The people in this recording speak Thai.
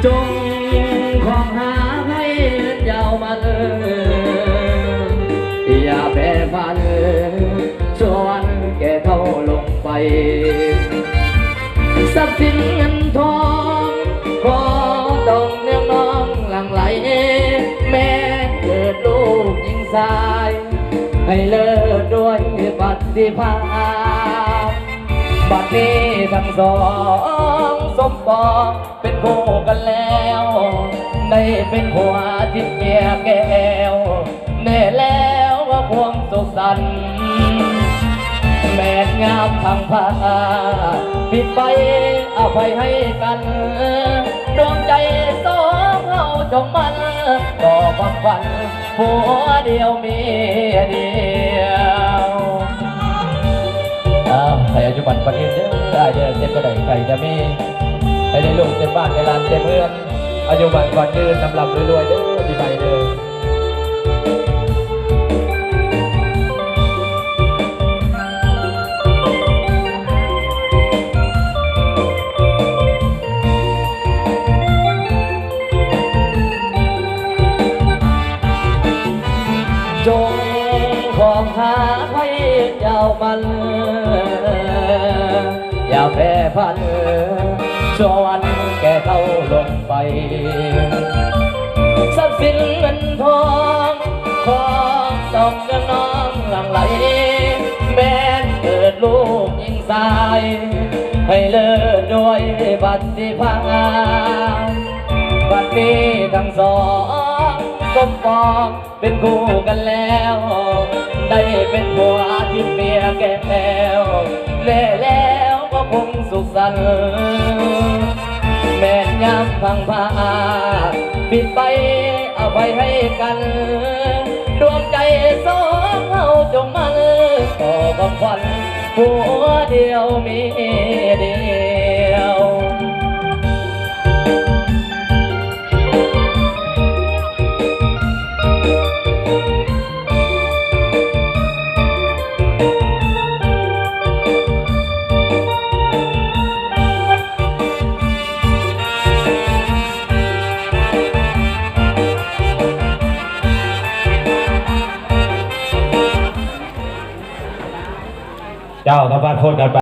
จงของหาให้ยาวมาเลยอย่าแพ้ฝันชวนแก่เท่าลงไปทรัพย์สินเงินทองขอต้องเนื่องน้องหลั่งไหลแม้เกิดลูกยิงสายให้เลิศด้วยปฏิภาณบัดนี้ทั้งสองสมปองเป็นคู่กันแล้วได้เป็นผัวที่เมียแก้วแน่แล้วว่าควงสุขสันต์แม่งามทางผ้าปิดไปอภัยให้กันดวงใจสองเราจงมันต่อความฝันผัวเดียวเมียเดียวใครอายุบันปันยืนเด้อได้เด้อเต็มกระไดไก่จะมีให้ได้ลูกเต็มบ้านในร้านเต็มเพื่อนอายุบันก่อนยืนลำลำรวยๆเด้อดีไปเด้อจงของหาให้ยาวมันอย่าแพ้พันชวนแก่เท่าลงไปทรัพย์สินเงินทองของต้องเงินน้องหลั่งไหลแม้เกิดลูกยิงสายให้เลิศด้วยปฏิภาณบัดนี้ทั้งสองสมปองเป็นคู่กันแล้วได้เป็นผัวที่เมียแก้วแน่แล้วก็คงสุขสันต์แม่ยามพังพาปิดไปเอาไปให้กันดวงใจสองเราจงมันต่อความฝันผัวเดียวมีเดียวเจ้าทำบ้านโคตรกันไป